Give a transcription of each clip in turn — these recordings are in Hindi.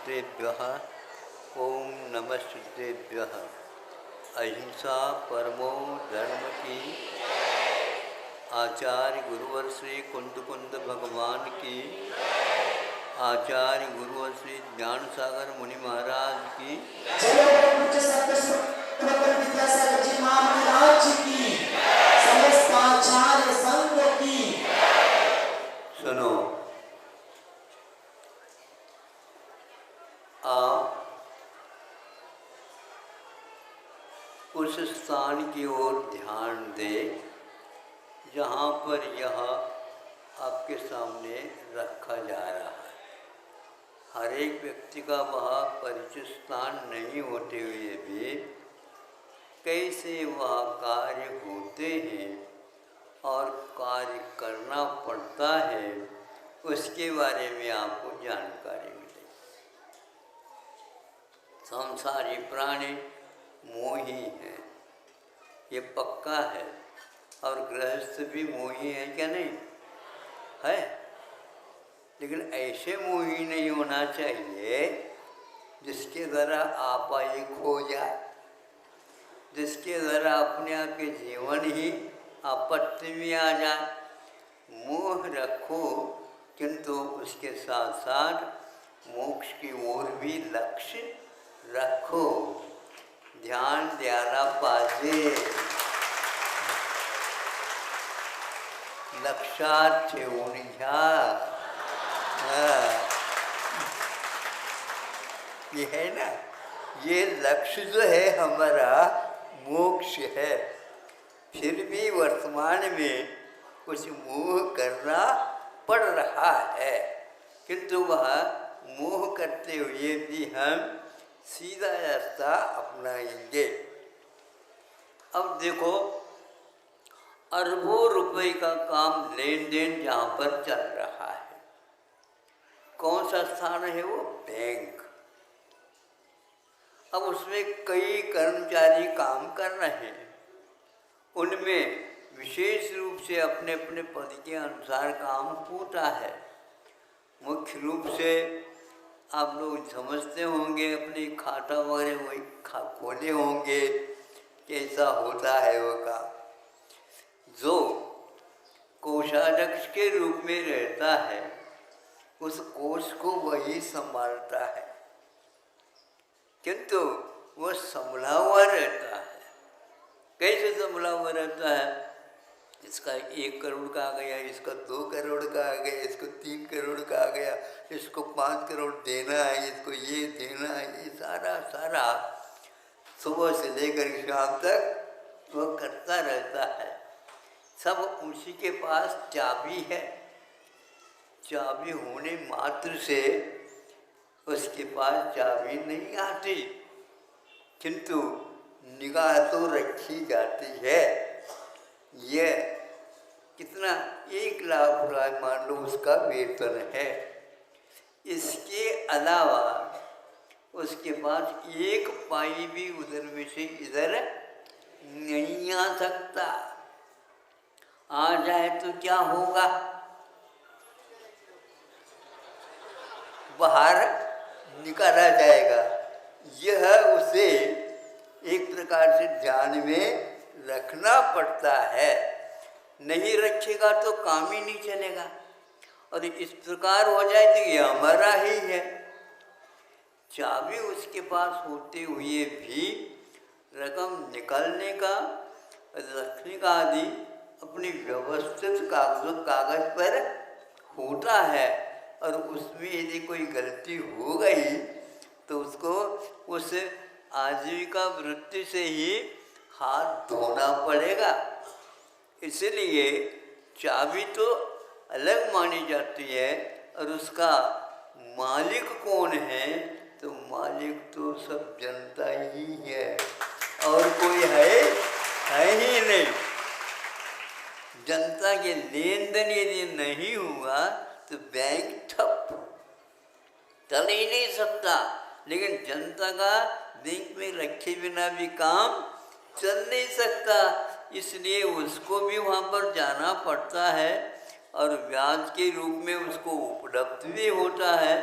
नमस्तुतेभ्यः। ओम नमस्तुतेभ्यः। अहिंसा परमो धर्म की। आचार्य गुरुवर श्री कुंद भगवान की। आचार्य गुरुवर श्री ज्ञान सागर मुनि महाराज की। विद्यासागर जी महाराज की। समस्त आचार्य संघ की। सुनो, आप उस स्थान की ओर ध्यान दें जहाँ पर यह आपके सामने रखा जा रहा है। हर एक व्यक्ति का वह परिचित स्थान नहीं होते हुए भी कैसे वह कार्य होते हैं और कार्य करना पड़ता है, उसके बारे में आपको जानकारी मिलेगी। संसारी प्राणी मोही हैं, ये पक्का है। और गृहस्थ भी मोही है क्या? नहीं है। लेकिन ऐसे मोही नहीं होना चाहिए जिसके द्वारा आपा एक हो जाए, जिसके द्वारा अपने आप के जीवन ही आपत्ति में आ जाए। मोह रखो, किंतु उसके साथ साथ मोक्ष की ओर भी लक्ष्य रखो। ध्यान द्यायला पाहिजे, लक्षात ठेवून घ्या। ये है ना, ये लक्ष्य जो है हमारा मोक्ष है। फिर भी वर्तमान में कुछ मोह करना पड़ रहा है, किंतु वह मोह करते हुए भी हम सीधा रास्ता अपनाएंगे। अब देखो, अरबों रुपए का काम लेन देन जहाँ पर चल रहा है, कौन सा स्थान है वो? बैंक। अब उसमें कई कर्मचारी काम कर रहे हैं, उनमें विशेष रूप से अपने अपने पद के अनुसार काम होता है। मुख्य रूप से आप लोग समझते होंगे, अपनी खाता वगैरह वही खोले होंगे, कैसा होता है वो काम। जो कोषाध्यक्ष के रूप में रहता है, उस कोष को वही संभालता है, किंतु वो संभला हुआ रहता है। कैसे संभला हुआ रहता है? इसका 1 करोड़ का आ गया, इसका 2 करोड़ का आ गया, इसको 3 करोड़ का आ गया, इसको 5 करोड़ देना है, इसको ये देना है, ये सारा सुबह से लेकर शाम तक वो करता रहता है। सब उसी के पास चाबी है। चाबी होने मात्र से उसके पास चाबी नहीं आती, किंतु निगाह तो रखी जाती है। ये कितना? 1 लाख रुपये मान लो उसका वेतन है। इसके अलावा उसके पास 1 पाई भी उधर में से इधर नहीं आ सकता। आ जाए तो क्या होगा? बाहर निकाला जाएगा। यह उसे एक प्रकार से ध्यान में रखना पड़ता है। नहीं रखेगा तो काम ही नहीं चलेगा। और इस प्रकार हो जाए तो ये हमारा ही है। चाबी उसके पास होते हुए भी रकम निकालने का, रखने का आदि अपनी व्यवस्थित कागज पर होता है। और उसमें यदि कोई गलती हो गई तो उसको उस आजीविका वृत्ति से ही हाथ धोना पड़ेगा। इसलिए चाबी तो अलग मानी जाती है, और उसका मालिक कौन है? तो मालिक तो सब जनता ही है, और कोई है ही नहीं। जनता के लेन देन यदि नहीं हुआ तो बैंक ठप, चल ही नहीं सकता। लेकिन जनता का बैंक में रखे बिना भी काम चल नहीं सकता, इसलिए उसको भी वहाँ पर जाना पड़ता है, और ब्याज के रूप में उसको उपलब्ध भी होता है।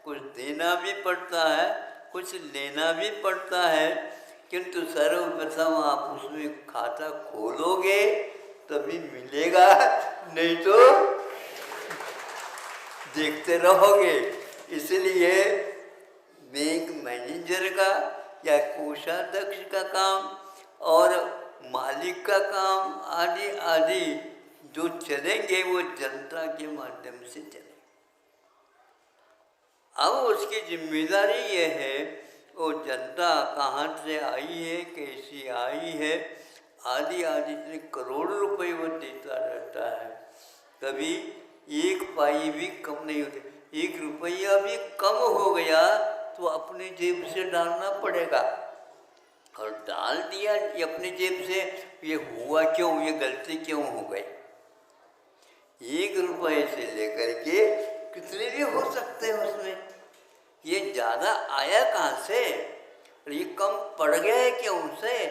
कुछ देना भी पड़ता है, कुछ लेना भी पड़ता है, किंतु सर्वप्रथम आप उसमें खाता खोलोगे तभी मिलेगा, नहीं तो देखते रहोगे। इसलिए बैंक मैनेजर का या कोषाध्यक्ष का काम और मालिक का काम आदि आदि जो चलेंगे वो जनता के माध्यम से चलेंगे। अब उसकी जिम्मेदारी ये है वो जनता कहाँ से आई है, कैसी आई है, आदि आदि इतने करोड़ों रुपए वो देता रहता है। कभी एक पाई भी कम नहीं होती, एक रुपया भी कम हो गया तो अपनी जेब से डालना पड़ेगा, और डाल दिया ये अपनी जेब से, ये हुआ क्यों, ये गलती क्यों हो गई। 1 रुपये से लेकर के कितने भी हो सकते हैं उसमें, ये ज़्यादा आया कहाँ से और ये कम पड़ गया है क्यों से।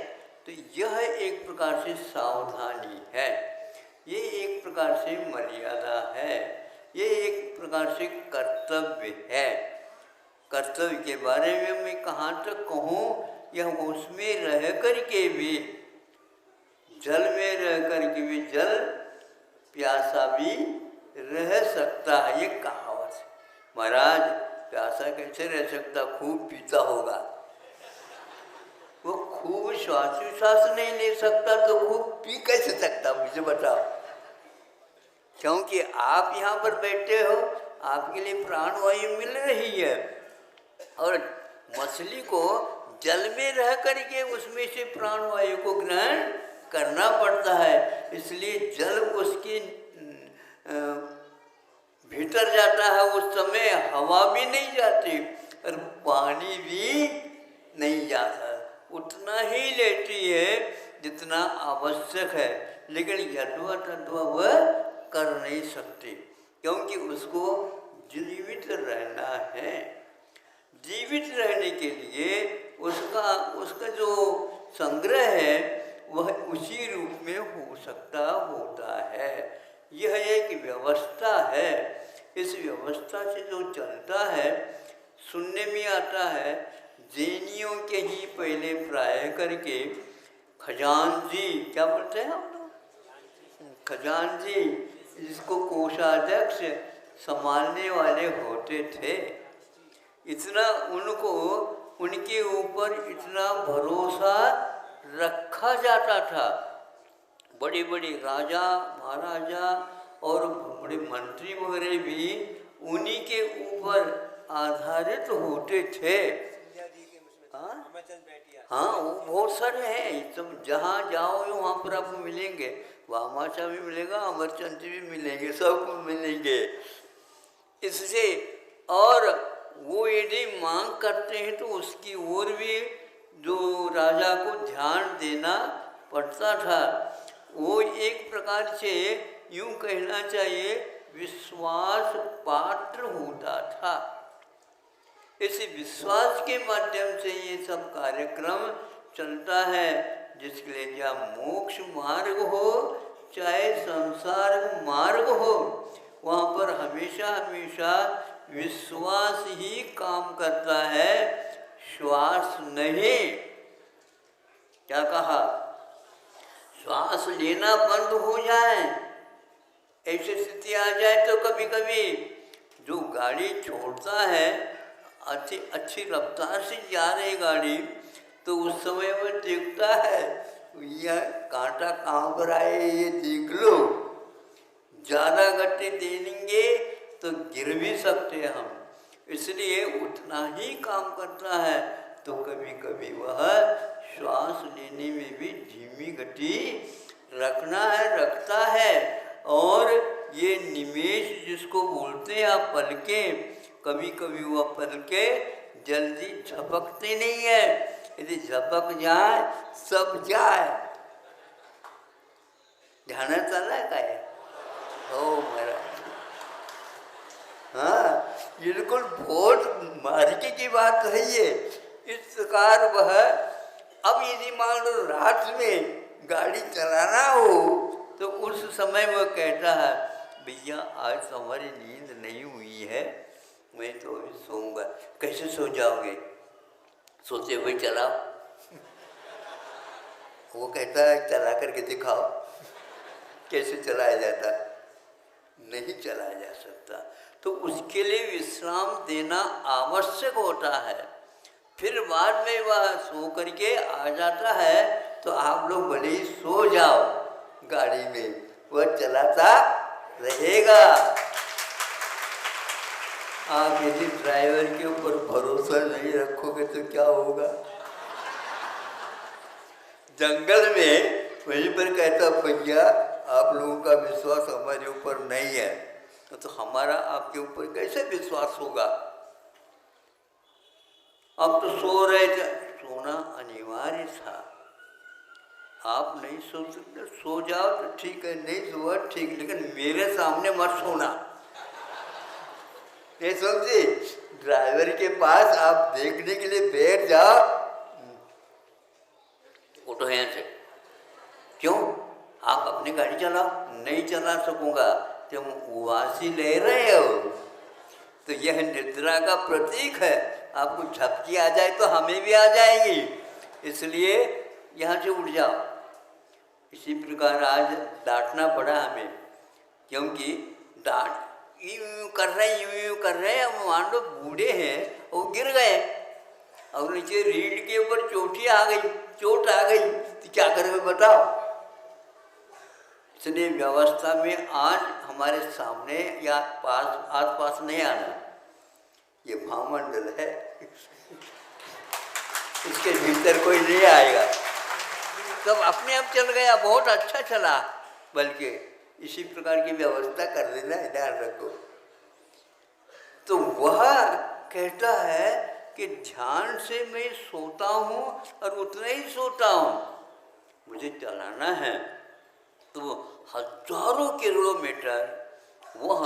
तो यह एक प्रकार से सावधानी है, ये एक प्रकार से मर्यादा है, ये एक प्रकार से कर्तव्य है। कर्तव्य के बारे में मैं कहाँ तक कहूँ, यह उसमें रह कर के भी, जल में रह कर के भी जल प्यासा भी रह सकता है, ये कहावत है। महाराज प्यासा कैसे रह सकता, खूब पीता होगा। वो खूब श्वास नहीं ले सकता तो खूब पी कैसे सकता, मुझे बताओ। क्योंकि आप यहाँ पर बैठे हो, आपके लिए प्राणवायु मिल रही है, और मछली को जल में रह करके उसमें से प्राणवायु को ग्रहण करना पड़ता है। इसलिए जल उसके भीतर जाता है, उस समय हवा भी नहीं जाती और पानी भी नहीं जाता, उतना ही लेती है जितना आवश्यक है, लेकिन यथवा तथवा वह कर नहीं सकती, क्योंकि उसको जीवित रहना है। जीवित रहने के लिए उसका जो संग्रह है वह उसी रूप में हो सकता होता है। यह एक व्यवस्था है, इस व्यवस्था से जो चलता है, सुनने में आता है जैनियों के ही पहले प्राय करके खजानजी, क्या बोलते हैं हम लोग, खजानजी, जिसको कोषाध्यक्ष संभालने वाले होते थे, इतना उनको उनके ऊपर इतना भरोसा रखा जाता था। बड़े बड़े राजा महाराजा और बड़े मंत्री वगैरह भी उन्हीं के ऊपर आधारित होते थे। हाँ, वो बहुत सारे हैं, तुम जहाँ जाओ वहाँ पर आपको मिलेंगे, वामाचा भी मिलेगा, अमरचंद भी मिलेंगे, सबको मिलेंगे। इससे और वो यदि मांग करते हैं तो उसकी ओर भी जो राजा को ध्यान देना पड़ता था। वो एक प्रकार से यूँ कहना चाहिए विश्वास पात्र होता था। इस विश्वास के माध्यम से ये सब कार्यक्रम चलता है, जिसके लिए या मोक्ष मार्ग हो चाहे संसार मार्ग हो, वहाँ पर हमेशा हमेशा विश्वास ही काम करता है, श्वास नहीं। क्या कहा, श्वास लेना बंद हो जाए, ऐसी स्थिति आ जाए तो कभी कभी जो गाड़ी छोड़ता है, अच्छी रफ्तार से जा रही गाड़ी, तो उस समय वो देखता है यह कांटा कहाँ पर आए, ये देख लो, ज़्यादा गति दे देंगे तो गिर भी सकते हैं हम, इसलिए उतना ही काम करता है। तो कभी कभी वह श्वास लेने में भी धीमी गति रखता है। और ये निमेष जिसको बोलते हैं आप पलकें, कभी कभी वह पलकें जल्दी झपकते नहीं है, यदि झपक जाए सब जाए। ध्यान चला का है, ओ मेरा, हाँ बिल्कुल बहुत मार्के की बात है ये। इस प्रकार वह अब यदि मान लो रात में गाड़ी चलाना हो तो उस समय वह कहता है भैया आज तो हमारी नींद नहीं हुई है, मैं तो अभी सोऊंगा। कैसे सो जाओगे? सोते हुए चलाओ। वो कहता है चला करके दिखाओ। कैसे चलाया जाता? नहीं चलाया जा सकता। तो उसके लिए विश्राम देना आवश्यक होता है। फिर बाद में वह सो करके आ जाता है, तो आप लोग भले ही सो जाओ गाड़ी में, वह चलाता रहेगा। आप यदि ड्राइवर के ऊपर भरोसा नहीं रखोगे तो क्या होगा? जंगल में वहीं पर कहता, भैया आप लोगों का विश्वास हमारे ऊपर नहीं है, तो हमारा आपके ऊपर कैसे विश्वास होगा? अब तो सो रहे थे, सोना अनिवार्य था। आप नहीं सो सकते, सो जाओ तो ठीक है, नहीं सोआ ठीक, लेकिन मेरे सामने मत सोना। नहीं समझे? ड्राइवर के पास आप देखने के लिए बैठ जाओ, उठो यहाँ से। क्यों? आप अपनी गाड़ी चलाओ। नहीं चला सकूंगा। तुम उवासी ले रहे हो, तो यह निद्रा का प्रतीक है। आपको झपकी आ जाए तो हमें भी आ जाएगी, इसलिए यहाँ से उठ जाओ। इसी प्रकार आज डांटना पड़ा हमें, क्योंकि डांट यूं कर रहे हैं, यूं कर रहे हैं। अब मान लो बूढ़े हैं, वो गिर गए और नीचे रीढ़ के ऊपर चोट आ गई, तो क्या करोगे बताओ? इसलिए व्यवस्था में आज हमारे सामने या आस पास नहीं आना। ये भावमंडल है, इसके भीतर कोई नहीं आएगा। तब अपने आप चल गया, बहुत अच्छा चला। बल्कि इसी प्रकार की व्यवस्था कर देना, ध्यान रखो। तो वह कहता है कि ध्यान से मैं सोता हूँ और उतना ही सोता हूँ। मुझे चलाना है तो हजारों किलोमीटर वह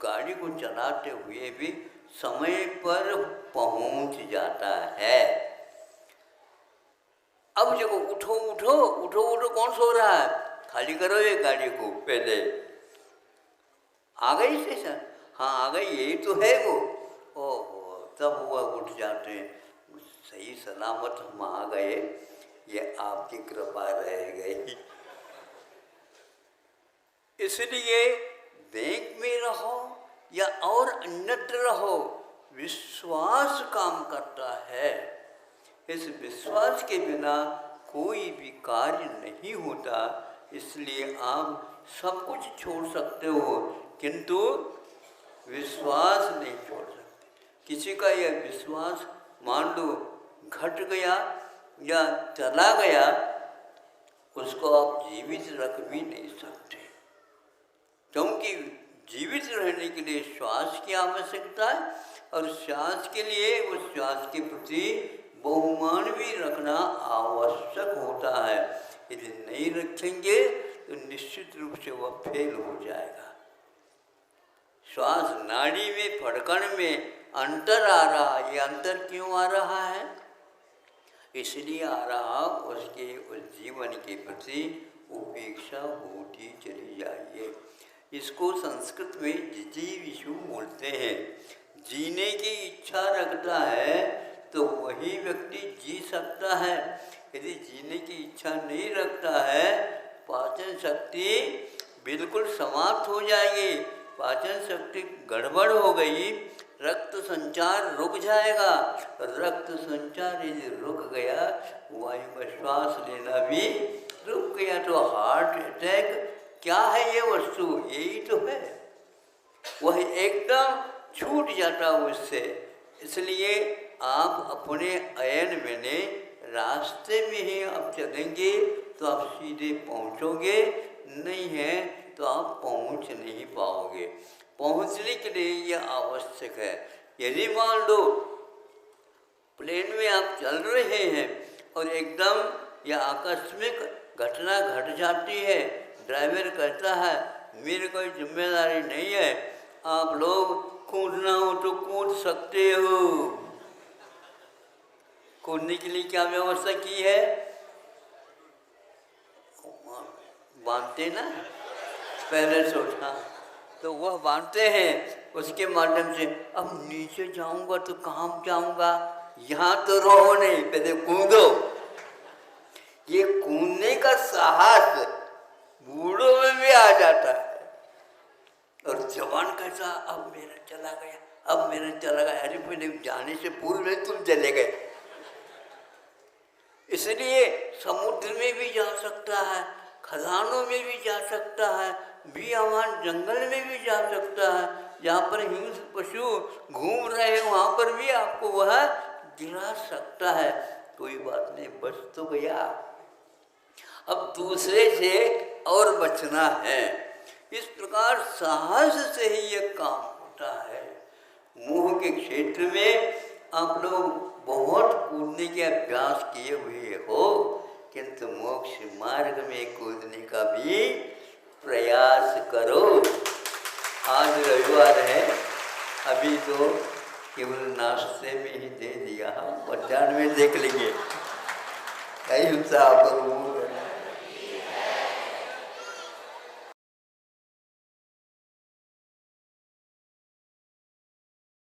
गाड़ी को चलाते हुए भी समय पर पहुंच जाता है। अब देखो, उठो उठो उठो उठो, कौन सो रहा है? खाली करो ये गाड़ी को। पहले आ गई स्टेशन, हाँ आ गई, यही तो है वो। ओहो, तब वह उठ जाते हैं, सही सलामत हम आ गए, ये आपकी कृपा रह गई। इसलिए बैंक में रहो या और अन्यत्र रहो, विश्वास काम करता है। इस विश्वास के बिना कोई भी कार्य नहीं होता। इसलिए आप सब कुछ छोड़ सकते हो, किंतु विश्वास नहीं छोड़ सकते। किसी का यह विश्वास मान लो घट गया या चला गया, उसको आप जीवित रख भी नहीं सकते, क्योंकि जीवित रहने के लिए श्वास की आवश्यकता है, और श्वास के लिए उस श्वास के प्रति बहुमान भी रखना आवश्यक होता है। यदि नहीं रखेंगे तो निश्चित रूप से वह फेल हो जाएगा। श्वास नाड़ी में, फड़कन में अंतर आ रहा, ये अंतर क्यों आ रहा है? इसलिए आ रहा उसके उस जीवन के प्रति उपेक्षा होती चली जाइए। इसको संस्कृत में जिजीविषु बोलते हैं। जीने की इच्छा रखता है तो वही व्यक्ति जी सकता है। यदि जीने की इच्छा नहीं रखता है, पाचन शक्ति बिल्कुल समाप्त हो जाएगी। पाचन शक्ति गड़बड़ हो गई, रक्त संचार रुक जाएगा। रक्त संचार यदि रुक गया, वायु का श्वास लेना भी रुक गया, तो हार्ट अटैक क्या है ये वस्तु? यही तो है, वह एकदम छूट जाता उससे। इसलिए आप अपने अयन में रास्ते में ही आप चलेंगे तो आप सीधे पहुंचोगे, नहीं है तो आप पहुंच नहीं पाओगे। पहुंचने के लिए यह आवश्यक है। यदि मान लो प्लेन में आप चल रहे हैं और एकदम यह आकस्मिक घटना घट जाती है, ड्राइवर कहता है मेरी कोई जिम्मेदारी नहीं है, आप लोग कूदना हो तो कूद सकते हो। कूदने के लिए क्या व्यवस्था की है? बांधते ना पहले सोचना, तो वह बांधते हैं, उसके माध्यम से अब नीचे जाऊंगा तो कहाँ जाऊंगा, यहाँ तो रहो नहीं, पहले कूदो। ये कूदने का साहस बूढ़ों में भी आ जाता है। और जवान कैसा, अब मेरा चला गया, अब मेरा चला गया, अरे पहले जाने से पूर्व में तुम चले गए। इसलिए समुद्र में भी जा सकता है, खदानों में भी जा सकता है, बेअमान जंगल में भी जा सकता है, जहाँ पर हिंस्र पशु घूम रहे हैं वहाँ पर भी आपको वह गिरा सकता है। कोई बात नहीं, बच तो गया। अब दूसरे से और बचना है। इस प्रकार साहस से ही यह काम होता है। मोह के क्षेत्र में आप लोग बहुत कूदने के अभ्यास किए हुए हो, किंतु मोक्ष मार्ग में कूदने का भी प्रयास करो। आज रविवार है, अभी तो केवल नाश्ते में ही दे दिया, मध्याह्न में देख लेंगे। कई उत्साह पर